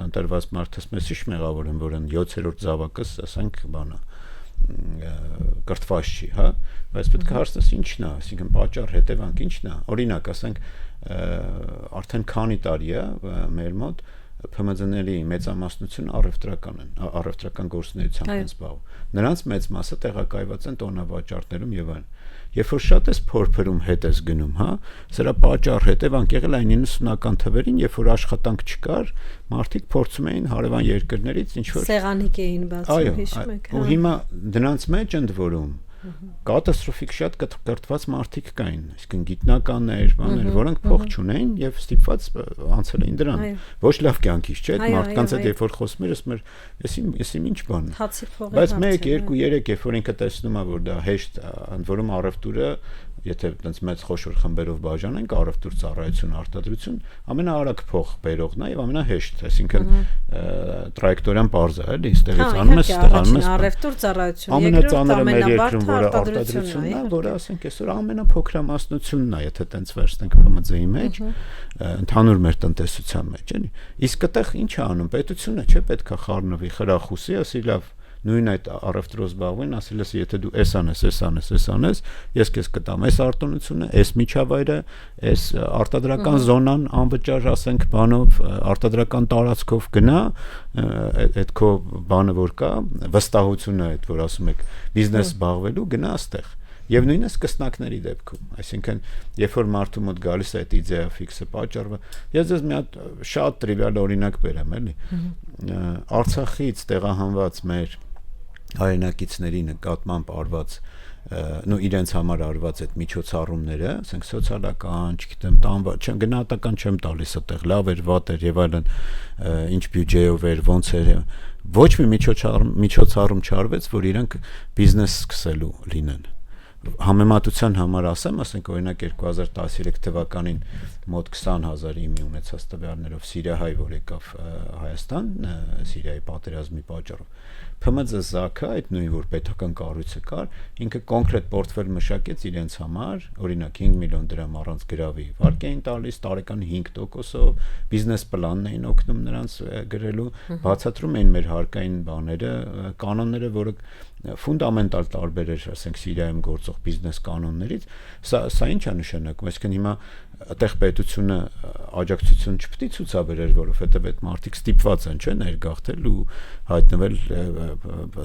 ընտրված մարդս մեզ ի մեղավոր են, որ 7-րդ զավակս, ասենք, բանա կրթված չի, հա, բայց պետք է հարցնես ինչն է, այսինքն պատճառ հետևանք ինչն է, օրինակ, ասենք, արդեն քանի տարի է մեր մոտ ՓՄԶ-ների մեծամասնությունը առևտրական գործունեությամբ են զբաղվում։ Նրանց մեծ մասը տեղակայված են տոնավաճառներում եւ այլն։ Երբ որ շատ ես փորփրում հետ ես գնում, հա, սրա պատճառ հետևանք եղել այն 90-ական թվերին, երբ որ աշխատանք չկար, մարդիկ փորձում էին հարևան երկրներից ինչ որ սեղանիկ էին բացում, հիշում եք, հա։ Ու հիմա դրանց մեջ ընդ որում կատաստրոֆիկ շատ կրթված մարդիկ կային, այսինքն գիտնականներ, բաներ, որոնք փող չունեին եւ ստիպված անցել էին դրան։ Ոչ լավ կյանքից, չէ՞, այդ մարդկանց հետ երբ որ խոսում ես, ասում ես ինչ բան։ Բայց 1, 2, 3, երբ որ ինքը տեսնում է, որ դա հեշտ, ընդ որում առևտուրը, եթե այդպես մեծ խոշոր խմբերով բաժանենք, առևտուր, ծառայություն, արտադրություն, ամենաարագ փող բերողն է եւ ամենահեշտ, այսինքն տրայեկտորիան པարզ է, էլի, ստեղից անում ես, ստեղանում ես առևտուր, ծառայություն, ամենածանրը մեր երկրում, որը արտադրությունն է, որը ասենք այսօր ամենափոքրամասնությունն է, եթե տենց վերցնենք ՓՄԶ-ի մեջ, ընդհանուր մեր տնտեսության մեջ, էլի։ Իսկ այդտեղ ինչ է անում պետությունը, չէ՞, պետքա խառնվի, խրախուսի, ասի լավ նույն այդ առևտրով զբաղվեն, ասել ես, եթե դու էս անես, ես քեզ կտամ այս արտոնությունը, այս միջավայրը, այս արտադրական զոնան անվճար, ասենք, բանով, արտադրական տարածքով գնա, այդ քո բանը որ կա, վստահությունը այդ որ ասում եք, բիզնես զբաղվելու գնա այստեղ։ Եվ նույնիսկ կստնակների դեպքում, այսինքն, երբ որ մարդու մոտ գալիս է այդ իդեա ֆիքսը պատճառը, ես ձեզ մի հատ շատ տրիվիալ օրինակ բերեմ, էլի։ Արցախից տեղահանված մեր հայրենակիցների նկատմամբ արված իրենց համար արված այդ միջոցառումները, ասենք սոցիալական, չգիտեմ, չեմ գնահատական չեմ տալիս այդտեղ, լավ էր, վատ էր եւ այլն, ինչ բյուջեով էր, ոնց էր, ոչ մի միջոցառում չարվեց, որ իրանք բիզնես սկսելու լինեն։ Համեմատության համար ասեմ, ասենք օրինակ 2013 թվականին մոտ 20,000 իմի ունեցած տվյալներով սիրիահայ, որ եկավ Հայաստան, Սիրիայի պատերազմի պատճառով, ՓՄԶ ԶԱՔ-ը, այդ նույն որ պետական կառույցը կար, ինքը կոնկրետ պորտֆել մշակեց իրենց համար, օրինակ 5 միլիոն դրամ առանց գրավի վարկ էին տալիս, տարեկան 5%-ով, բիզնես պլանն էին օգնում նրանց գրելու, բացատրում էին մեր հարկային բաները, կանոնները, որը ֆունդամենտալ տարբեր էր, ասենք Սիրիայում գործող բիզնես կանոններից, սա ինչ է նշանակում, այսինքն հիմա այդտեղ պետությունը աջակցություն չպետք է ցուցաբերեր, որովհետև այդ մարդիկ ստիպված են, չէ՞, ներգաղթել ու հայտնվել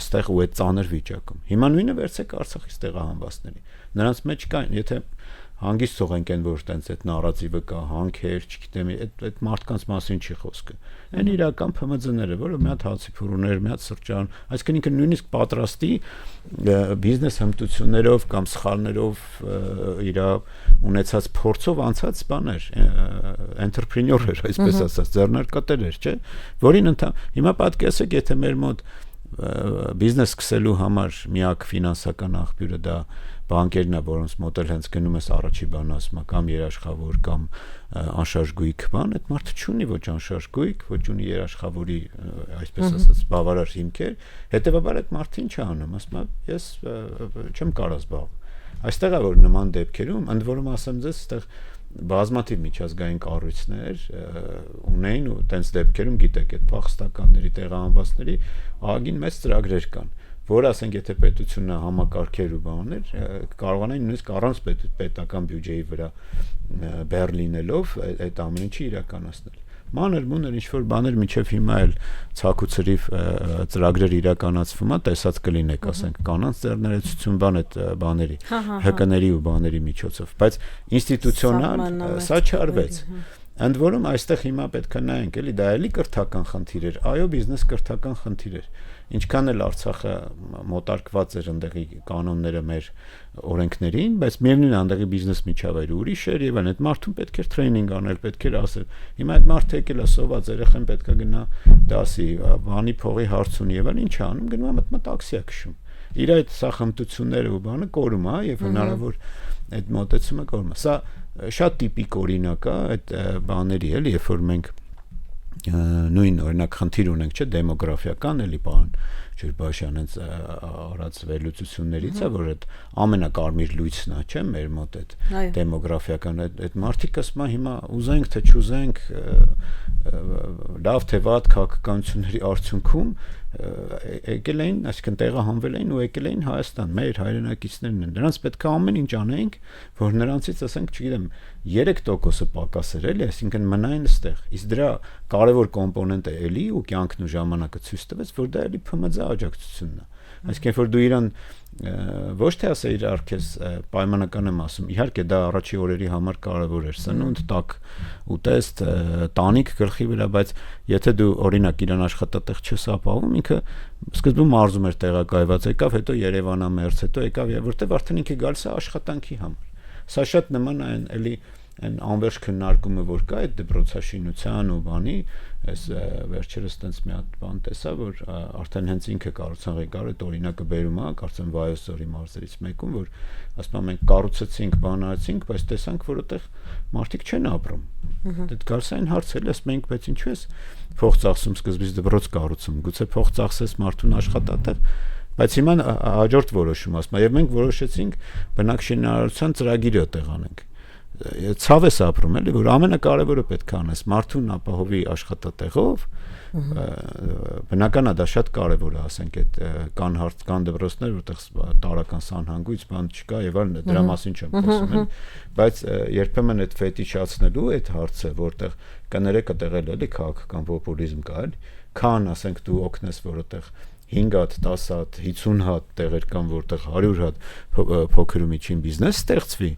այստեղ ու այդ ծանր վիճակում։ Հիմա նույնը վերցեք Արցախից տեղահանվածների։ Նրանց մեջ կան, եթե հանգիստ թողենք այն որ տենց այդ նարատիվը կա, հանքեր, չգիտեմ, այդ մարդկանց մասին չի խոսքը։ Այն իրական ՓՄԶ-ները, որը մի հատ հացի փորուներ, մի հատ սրճարան, այսինքն ինքը նույնիսկ պատրաստի բիզնես հմտություններով կամ սխալներով իր ունեցած փորձով անցած բաներ, ընտրեպրենյոր էր, այսպես ասած, ձեռնարկատեր էր, չէ՞, որին հիմա պատկերացրեք, եթե մեր մոտ բիզնես սկսելու համար միակ ֆինանսական աղբյուրը դա բանկերն է, որոնց մոտ էլ հենց գնում ես առաջի բան ասում կամ երաշխավոր կամ անշարժ գույք բան, այդ մարդը չունի ոչ անշարժ գույք, ոչ ունի երաշխավորի, այսպես ասած, բավարար հիմքեր, հետեւաբար այդ մարդը ինչ է անում, ասում է, ես չեմ կարող զբաղվել։ Այստեղ է որ նման դեպքերում, ընդ որում ասեմ ձեզ, այստեղ բազմաթիվ միջազգային կառույցներ ունեն ու տենց դեպքերում գիտեք այդ փախստականների տեղահանվածների ահագին մեծ ծրագրեր կան, որ ասենք եթե պետությունը համակարգեր ու բաներ կարողանային նույնիսկ առանց պետական բյուջեի վրա բեռ լինելով այդ ամեն ինչը իրականացնել։ Մանր մուներ ինչ-որ բաներ միջև հիմա էլ ցակուցրիվ ծրագրեր իրականացվում է, տեսած կլինեք, ասենք, կանանց ձեռներեցություն բան այդ բաների, ՀԿ-ների ու բաների միջոցով, բայց ինստիտուցիոնալ սա չարվեց։ Ընդ որում այստեղ հիմա պետք է նայենք, էլի դա էլի կրթական խնդիր էր, այո, բիզնես կրթական խնդիր էր։ Ինչքան էլ Արցախը մոտարկված էր ընդեղի կանոնները մեր օրենքներին, բայց միևնույն է ընդեղի բիզնես միջավայրը ուրիշ էր եւ այդ մարդուն պետք էր տրեյնինգ անել, պետք էր ասել։ Հիմա այդ մարդը եկել է սոված, երեխան պետք է գնա դասի, բանի փողի հարց ունի եւ ինչ է անում, գնում է մտնում տաքսի է քշում։ Իր այդ սախմտությունները ու բանը կորում է եւ հնարավոր այդ մոտեցումը կորում է։ Սա շատ տիպիկ օրինակ է այդ բաների, էլի, երբ որ մենք նույն օրինակ խնդիր ունենք, չէ, դեմոգրաֆիական էլի բան, Ջուրբաշյան հենց արած վերլուծություններից է, որ այդ ամենակարմիր լույսն է, չէ՞, մեր մոտ այդ դեմոգրաֆիական այդ մարդիկ ասում են հիմա ուզենք թե չուզենք լավ թե վատ քաղաքականությունների արդյունքում եկել էին, այսինքն տեղահանվել էին ու եկել էին Հայաստան, մեր հայրենակիցներն են։ Նրանց պետք է ամեն ինչ անենք, որ նրանցից ասենք, չգիտեմ, 3%-ը պակասեր էլի, այսինքն մնային այստեղ։ Իսկ դրա կարևոր կոմպոնենտը էլի ու կյանքն ու ժամանակը ցույց տվեց, որ դա էլի ՓՄԶ աջակցությունն է։ Այսինքն որ դու իրան ոչ թե ասա իրար քեզ պայմանական եմ ասում, իհարկե դա առաջի օրերի համար կարևոր էր, սնունդ, տակ ուտեստ, տանիք գլխի վրա, բայց եթե դու օրինակ իրան աշխատատեղ չես ապահովում, ինքը սկզբում մարզում էր տեղակայված, եկավ, հետո Երևանամերձ, հետո եկավ, որտեվ արդեն ինքը գալիս է աշխատանքի համար։ Սա շատ նման է էլի այն անվերջ քննարկումը, որ կա այդ դպրոցաշինության ու բանի, այս վերջերս տենց մի հատ բան տեսա, որ արդեն հենց ինքը կառուցան ղեկավարը այդ օրինակը բերում է, կարծեմ Վայոց ձորի մարզերից մեկում, որ ասում են մենք կառուցեցինք, բանացինք, բայց տեսանք, որ այդտեղ մարդիկ չեն ապրում։ Դա գալիս այն հարցել, ասում ենք, բայց ինչու ես փող ծախսում սկզբից դպրոց կառուցում, գուցե փող ծախսես մարդուն աշխատատեղ, բայց հիմա հաջորդ որոշում ասում է, եւ մենք որոշեցինք բնակչության ծրագիրը տեղանենք։ Ցավ ես ապրում էլի, որ ամենակարևորը պետք է անես մարդուն ապահովի աշխատատեղով, բնական է դա շատ կարևոր է, ասենք այդ կան դպրոցներ, որտեղ տարական սանհանգույց բան չկա եւ այլն, դրա մասին չեմ խոսում, բայց երբեմն այդ ֆետիշացնելու այդ հարցը, որտեղ կներեք այդտեղ էլի քաղաքական պոպուլիզմ կա, էլի, քան ասենք դու օգնես, որ այդտեղ 5 հատ, 10 հատ, 50 հատ տեղեր կան, որտեղ 100 հատ փոքր ու միջին բիզնես ստեղծվի,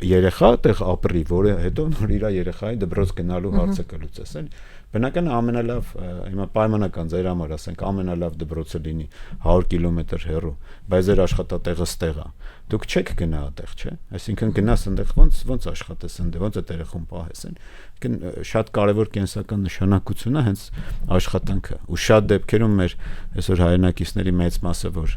երեխա տեղ ապրի, որը հետո նոր իր երեխայի դպրոց գնալու հարցը կլուծես, էլի։ Բնական է ամենալավ, հիմա պայմանական ձեր համար ասենք, ամենալավ դպրոցը լինի 100 կիլոմետր հեռու, բայց ձեր աշխատատեղը ստեղ է։ Դուք չեք գնա այդտեղ, չէ՞։ Այսինքն գնաս այնտեղ ոնց աշխատես այնտեղ, ոնց է երեխուն պահես, շատ կարևոր կենսական նշանակություն է հենց աշխատանքը։ Ու շատ դեպքերում մեր այսօր հայրենակիցների մեծ մասը, որ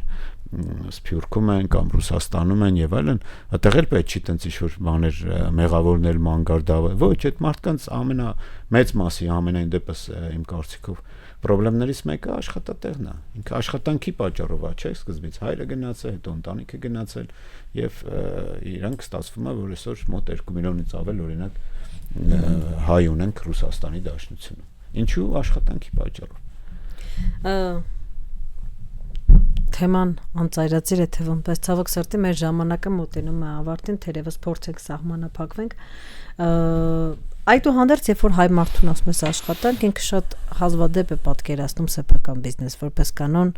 Սփյուռքում են կամ Ռուսաստանում են եւ այլն, այդտեղ էլ պետք չի տենց ինչ-որ բաներ մեղավորներ մանգարդավ։ Ոչ, այդ մարդկանց ամենամեծ մասի ամենայն դեպս իմ կարծիքով խնդիրներից մեկը աշխատատեղն է։ Ինքը աշխատանքի պատճառով է, չէ՞, սկզբից հայրը գնացել, հետո ընտանիքը գնացել եւ իրանք ստացվում է, որ այսօր մոտ 2 միլիոնից ավել օրինակ հայ ունենք Ռուսաստանի Դաշնությունում։ Ինչու աշխատանքի պատճառով։ Թեման անծայրածիր է թվում, բայց ցավոք սրտի մեր ժամանակը մոտենում է ավարտին, թերևս փորձենք սահմանափակվենք։ Այդուհանդերձ, երբ որ հայ մարդուն ասում ես աշխատանք, ինքը շատ հազվադեպ է պատկերացնում սեփական բիզնես, որպես կանոն,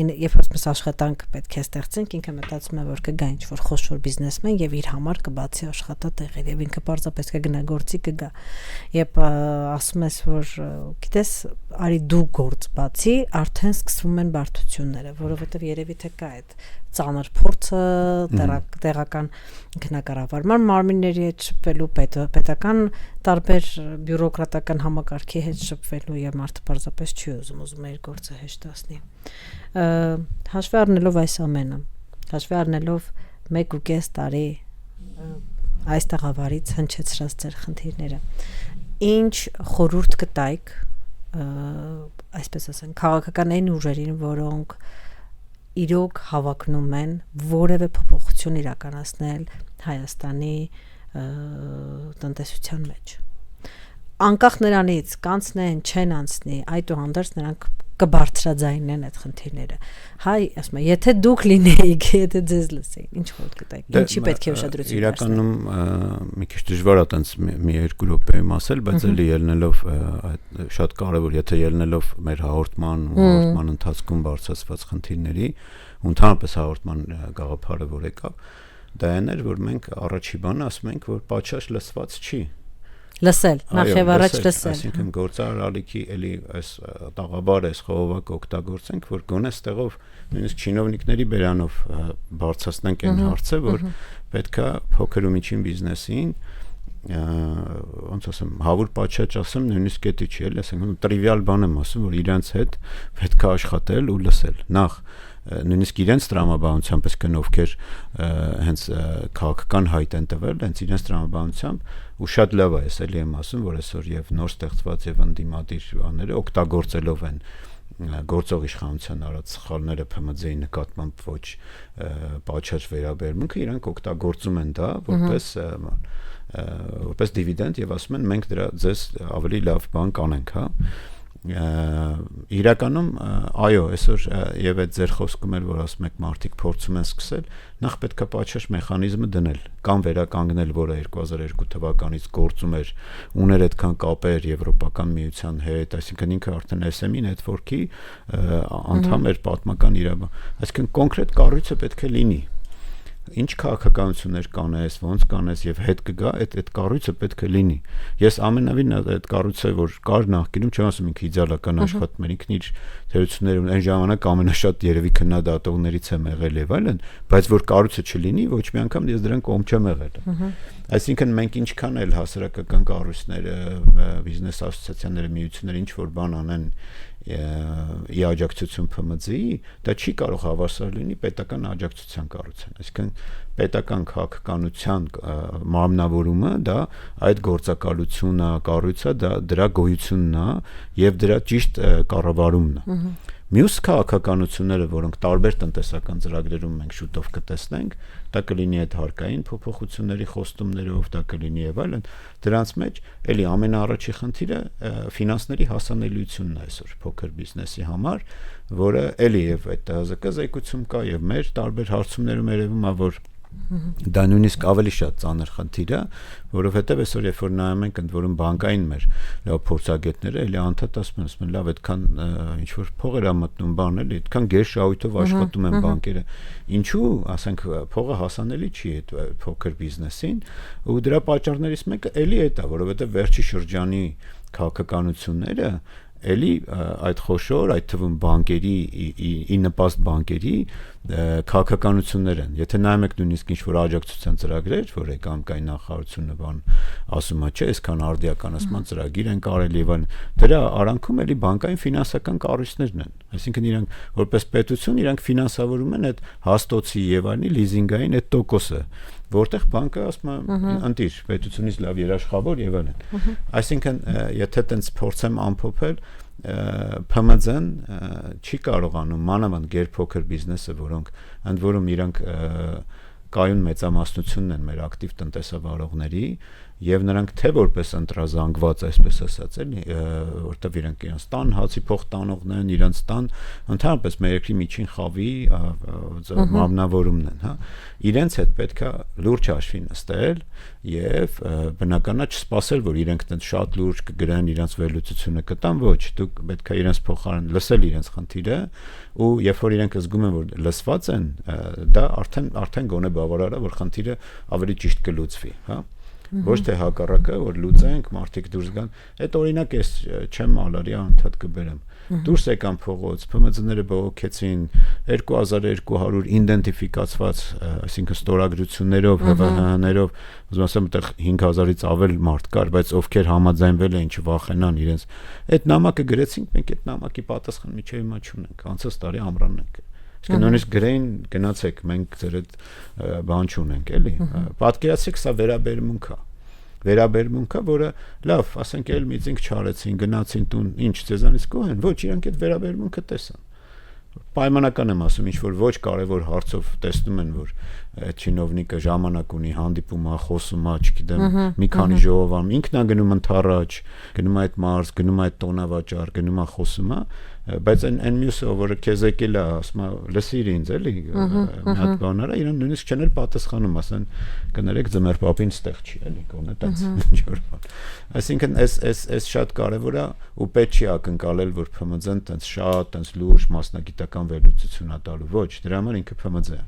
երբ ասում ես աշխատանք պետք է ստեղծենք, ինքը մտածում է, որ կգա ինչ-որ խոշոր բիզնեսմեն եւ իր համար կբացի աշխատատեղեր եւ ինքը պարզապես կգնա գործի կգա։ Երբ ասում ես, որ գիտես, արի դու գործ բացի, արդեն սկսվում են բարդությունները, որովհետեւ երևի թե կա այդ ծանր փորձը տեղական ինքնակառավարման մարմինների հետ շփվելու, պետական տարբեր բյուրոկրատական համակարգի հետ շփվելու եւ մարդը պարզապես չի ուզում իր գործը հեշտացնի։ Հաշվի առնելով այս ամենը, հաշվի առնելով 1.5 տարի այս տաղավարից հնչեցրած ձեր խնդիրները, ինչ խորհուրդ կտայիք, այսպես ասենք, քաղաքական այն ուժերին, որոնք իրոք հավակնում են որևէ փոփոխություն իրականացնել Հայաստանի տնտեսության մեջ։ Անկախ նրանից կանցնեն, չեն անցնի, այդուհանդերձ նրանք կբարձրաձայնեն այդ խնդիրները։ Հայ, ասում եմ, եթե դուք լինեիք, եթե ձեզ լսեին, ինչ խորհուրդ կտայիք, ինչի պետք է ուշադրություն դարձնել։ Իրականում մի քիչ դժվար է տենց մի 2 րոպեում ասել, բայց էլի ելնելով շատ կարևոր, եթե ելնելով մեր հաղորդման ընթացքում բարձրացված խնդիրների, ու ընդհանրապես հաղորդման գաղափարը որ եկավ, դա այն էր, որ մենք առաջի բանը ասում ենք, որ պատշաճ լսված չի։ Լսել, նախ եւ առաջ լսել։ Այսինքն գործարար ալիքի էլի այս տաղաբար այս խողովակը օգտագործենք, որ գոնե ստեղով նույնիսկ չինովնիկների բերանով բարձրացնենք այն հարցը, որ պետքա փոքր ու միջին բիզնեսին ոնց ասեմ, հավուր պատշաճ ասեմ, նույնիսկ էդի չի, էլի ասենք, տրիվիալ բան եմ ասում, որ իրանց հետ պետքա աշխատել ու լսել։ Նախ նույնիսկ իրենց տրամաբանությամբ այսքան ովքեր հենց քաղաքական հայտ են տվել, հենց իրենց տրամաբանությամբ ու շատ լավ է, էլի եմ ասում, որ այսօր եւ նոր ստեղծված եւ ընդդիմադիր բաները օգտագործելով են գործող իշխանության արած սխալները ՓՄԶ-ի նկատմամբ ոչ պատշաճ վերաբերմունքը իրանք օգտագործում են դա որպես դիվիդենդ եւ ասում են մենք դրա ձեզ ավելի լավ բան կանենք, հա իրականում այո այսօր եւ այդ ձեր խոսքում էլ որ ասում եք մարդիկ փորձում են սկսել նախ պետքա պատշաճ մեխանիզմը դնել կամ վերականգնել որը 2002 թվականից գործում էր ուներ այդքան կապեր եվրոպական միության հետ այսինքն ինքը արդեն SM-ի network-ի անդամ էր պատմական իրավաբան այսինքն կոնկրետ կառույցը պետք է լինի ինչ քաղաքականություններ կանես, ոնց կանես եւ հետ կգա այդ կառույցը պետք է լինի։ Ես ամենավին այդ կառույցը որ կար նախկինում չեմ ասում ինքը իդեալական աշխատում էր ինքն իր թերություններում այն ժամանակ ամենաշատ երևի քննադատողներից եմ եղել եւ այլն, բայց որ կառույցը չլինի ոչ մի անգամ ես դրան կողմ չեմ եղել։ Այսինքն մենք ինչքան էլ հասարակական կառույցները, բիզնես ասոցիացիաները, միությունները ինչ որ բան անեն ի աջակցություն ՓՄԶ-ի, դա չի կարող հավասար լինի պետական աջակցության կառույցին։ Այսինքն պետական քաղաքականության մարմնավորումը դա այդ գործակալությունը, կառույցը դա դրա գոյությունն է եւ դրա ճիշտ կառավարումն է։ Մյուս քաղաքականությունները, որոնք տարբեր տնտեսական ծրագրերում մենք շուտով կտեսնենք, դա կլինի այդ հարկային փոփոխությունների խոստումներով, դա կլինի եւ այլն, դրանց մեջ էլի ամենաառաջի խնդիրը ֆինանսների հասանելիությունն է այսօր փոքր բիզնեսի համար, որը էլի եւ այդ ՀԶԿ-զեկուցում կա եւ մեր տարբեր հարցումներում երևում է, որ դա նույնիսկ ավելի շատ ծանր խնդիր է, որովհետև այսօր երբ որ նայում ենք ընդ որում բանկային մեր լավ փորձագետները էլի անդադ ասում են լավ այդքան ինչ որ փող էր մտնում բան էլի այդքան գեր շահույթով աշխատում են բանկերը ինչու ասենք փողը հասանելի չի այդ փոքր բիզնեսին ու դրա պատճառներից մեկը էլի է դա որովհետև վերջի շրջանի քաղաքականությունները էլի այդ խոշոր այդ թվում բանկերի ի նպաստ բանկերի քաղաքականություններ են եթե նայում եք նույնիսկ ինչ որ աջակցության ծրագրեր որ էկամկային նախարարությունը բան ասում է չէ այսքան արդիականացման ծրագիր են կարել եւ այլն դրա արանքում էլի բանկային ֆինանսական կառույցներն են այսինքն իրանք որպես պետություն իրանք ֆինանսավորում են այդ հաստոցի եւ այլնի լիզինգային այդ տոկոսը որտեղ բանկը ասում է ընտիր պետությունից լավ երաշխավոր եւ այլն այսինքն եթե տենց փորձեմ ամփոփել ՓՄԶ-ն չի կարողանում մանավանդ գերփոքր բիզնեսը որոնք ընդ որում իրանք կայուն մեծամասնությունն են մեր ակտիվ տնտեսավարողների եւ նրանք թե որպես ընտրազանգված այսպես ասած էլի որտեվ իրանք իրենց տան հացի փող տանողներն են իրենց տան ընդհանրապես մեր երկրի միջին խավի մարմնավորումն են հա իրենց հետ պետքա լուրջ հաշվի նստել եւ բնականա չսպասել որ իրենք տենց շատ լուրջ կգրեն իրենց վերլուծությունը կտան ոչ դուք պետքա իրենց փոխարեն լսել իրենց խնդիրը ու երբ որ իրենք զգում են որ լսված են դա արդեն գոնե բավարար է որ խնդիրը ավելի ճիշտ կլուծվի հա ոչ թե հակառակը որ լուծենք մարդիկ դուրս գան այդ օրինակ ես չեմ ալարիա անդադ կբերեմ դուրս եկան փողոց ՓՄԶ-ները բողոքեցին 2200 իդենտիֆիկացված այսինքն ստորագրություններով ՀՎՀ-ներով ուզում ասեմ այդտեղ 5000-ից ավել մարդ կար բայց ովքեր համաձայնվել էին չվախենան իրենց այդ նամակը գրեցինք մենք այդ նամակի պատասխան միջև հիմա չունենք անցած տարի ամռանն ենք Իսկ նույնիսկ գրեին գնացեք մենք ձեր այդ բան չունենք էլի պատկերացրեք սա վերաբերմունք է որը լավ ասենք էլ միծինգ չարեցին գնացին տուն ինչ ձեզանից կողեն ոչ իրանք այդ վերաբերմունքը տեսան պայմանական եմ ասում ինչ որ ոչ կարևոր հարցով տեսնում են որ այդ չինովնիկը ժամանակ ունի հանդիպում է խոսում է չգիտեմ մի քանի ժողովարան ինքն է գնում ընթառաջ գնում է այդ մարզ գնում է այդ տոնավաճառ գնում է խոսում է բայց այն մյուսը որը քեզ եկել է ասում է լսիր ինձ էլի մի հատ բան արա իրան նույնիսկ չեն էլ պատասխանում ասեն կներեք ձմեր պապին ստեղ չի էլի կոնե տենց ինչ որ բան այսինքն այս շատ կարևոր է ու պետք չի ակնկալել որ ՓՄԶ-ն տենց շատ տենց լուրջ մասնագիտական վերլուծություն է տալու ոչ դրա համար ինքը ՓՄԶ է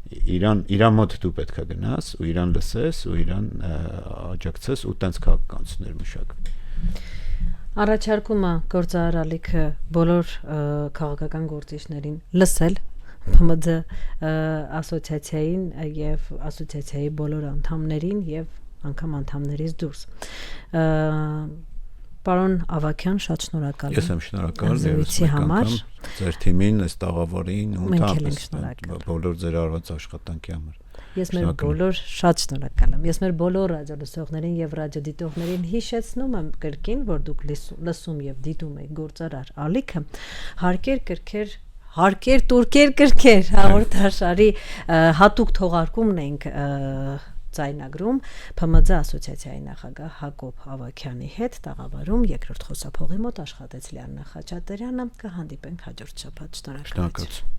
իրան մոտ դու պետքա գնաս ու իրան լսես ու իրան աջակցես ու տենց քաղաքականություններ մշակվի Առաջարկում է գործարարալիքը բոլոր քաղաքական գործիչներին լսել ՓՄԶ ասոցիացիային եւ ասոցիացիայի բոլոր անդամներին եւ անգամ անդամներից դուրս Պարոն Ավագյան, շատ շնորհակալ եմ։ Ես եմ շնորհակալ Զրույցի համար։ Ձեր թիմին, ըստ տաղավարին ու Մենք էլ ենք ընդհանրապես շնորհակալ։ բոլոր ձեր արված աշխատանքի համար։ Ես մեր բոլոր շատ շնորհակալ եմ։ Ես մեր բոլոր ռադիոլսողներին եւ ռադիոդիտողներին հիշեցնում եմ կրկին, որ դուք լսում եւ դիտում եք Գործարար ալիքը, հարկեր տուրքեր կրքեր հաղորդաշարի հատուկ թողարկումն ենք ձայնագրում ՓՄԶ ասոցիացիայի նախագահ Հակոբ Ավագյանի հետ, տաղավարում երկրորդ խոսափողի մոտ աշխատեց Լիաննա Խաչատրյանը։ Կհանդիպենք հաջորդ շաբաթ։ Շնորհակալություն։